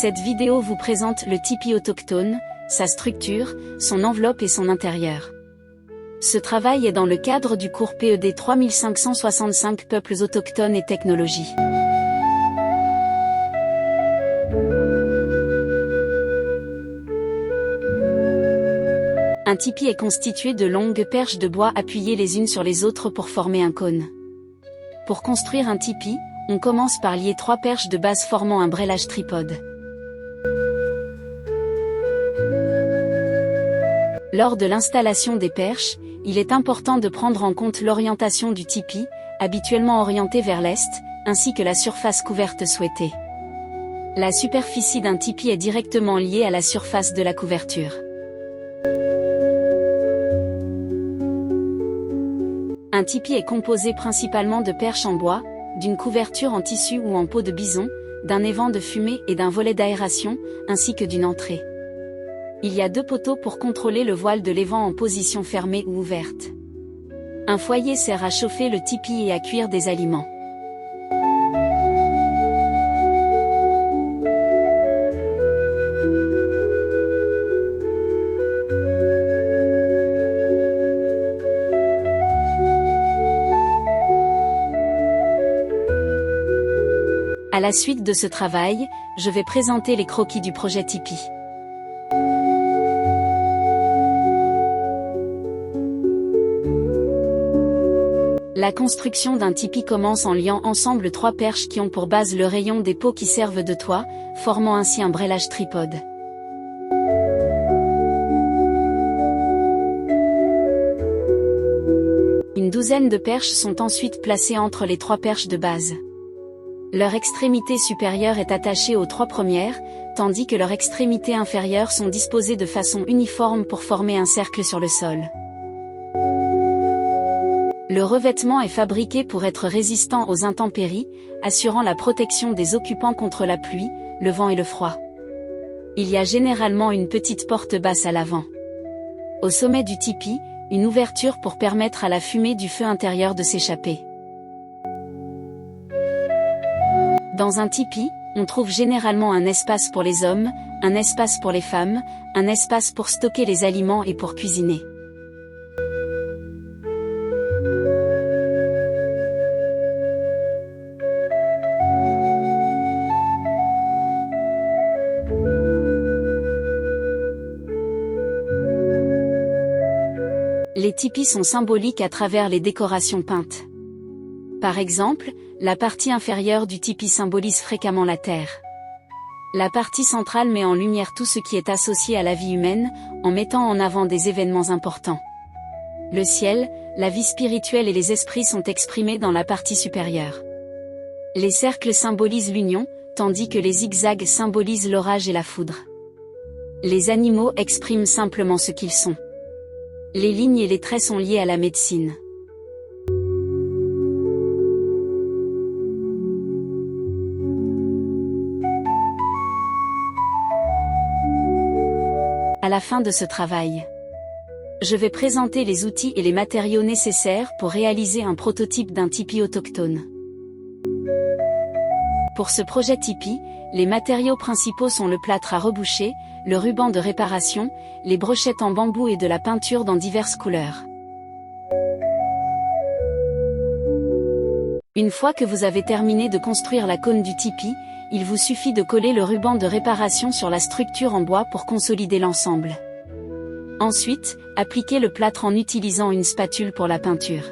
Cette vidéo vous présente le tipi autochtone, sa structure, son enveloppe et son intérieur. Ce travail est dans le cadre du cours PED 3565 Peuples autochtones et technologies. Un tipi est constitué de longues perches de bois appuyées les unes sur les autres pour former un cône. Pour construire un tipi, on commence par lier 3 perches de base formant un brelage tripode. Lors de l'installation des perches, il est important de prendre en compte l'orientation du tipi, habituellement orienté vers l'est, ainsi que la surface couverte souhaitée. La superficie d'un tipi est directement liée à la surface de la couverture. Un tipi est composé principalement de perches en bois, d'une couverture en tissu ou en peau de bison, d'un évent de fumée et d'un volet d'aération, ainsi que d'une entrée. Il y a 2 poteaux pour contrôler le voile de l'évent en position fermée ou ouverte. Un foyer sert à chauffer le tipi et à cuire des aliments. À la suite de ce travail, je vais présenter les croquis du projet tipi. La construction d'un tipi commence en liant ensemble 3 perches qui ont pour base le rayon des pots qui servent de toit, formant ainsi un brelage tripode. Une douzaine de perches sont ensuite placées entre les 3 perches de base. Leur extrémité supérieure est attachée aux 3 premières, tandis que leurs extrémités inférieures sont disposées de façon uniforme pour former un cercle sur le sol. Le revêtement est fabriqué pour être résistant aux intempéries, assurant la protection des occupants contre la pluie, le vent et le froid. Il y a généralement une petite porte basse à l'avant. Au sommet du tipi, une ouverture pour permettre à la fumée du feu intérieur de s'échapper. Dans un tipi, on trouve généralement un espace pour les hommes, un espace pour les femmes, un espace pour stocker les aliments et pour cuisiner. Les tipis sont symboliques à travers les décorations peintes. Par exemple, la partie inférieure du tipi symbolise fréquemment la terre. La partie centrale met en lumière tout ce qui est associé à la vie humaine, en mettant en avant des événements importants. Le ciel, la vie spirituelle et les esprits sont exprimés dans la partie supérieure. Les cercles symbolisent l'union, tandis que les zigzags symbolisent l'orage et la foudre. Les animaux expriment simplement ce qu'ils sont. Les lignes et les traits sont liés à la médecine. À la fin de ce travail, je vais présenter les outils et les matériaux nécessaires pour réaliser un prototype d'un tipi autochtone. Pour ce projet tipi, les matériaux principaux sont le plâtre à reboucher, le ruban de réparation, les brochettes en bambou et de la peinture dans diverses couleurs. Une fois que vous avez terminé de construire la cône du tipi, il vous suffit de coller le ruban de réparation sur la structure en bois pour consolider l'ensemble. Ensuite, appliquez le plâtre en utilisant une spatule pour la peinture.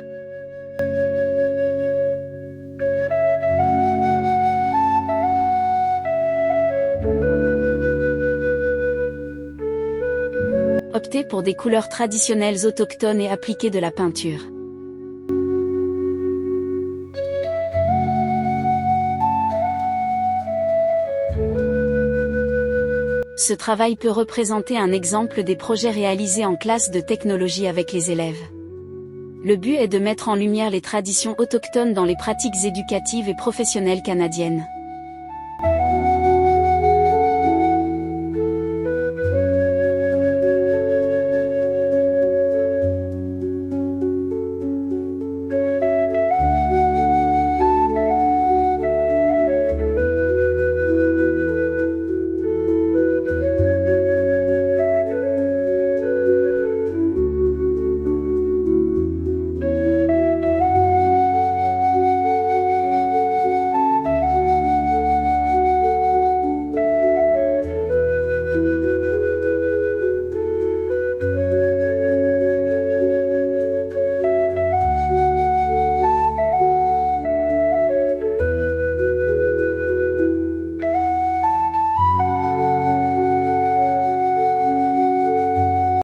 Optez pour des couleurs traditionnelles autochtones et appliquez de la peinture. Ce travail peut représenter un exemple des projets réalisés en classe de technologie avec les élèves. Le but est de mettre en lumière les traditions autochtones dans les pratiques éducatives et professionnelles canadiennes.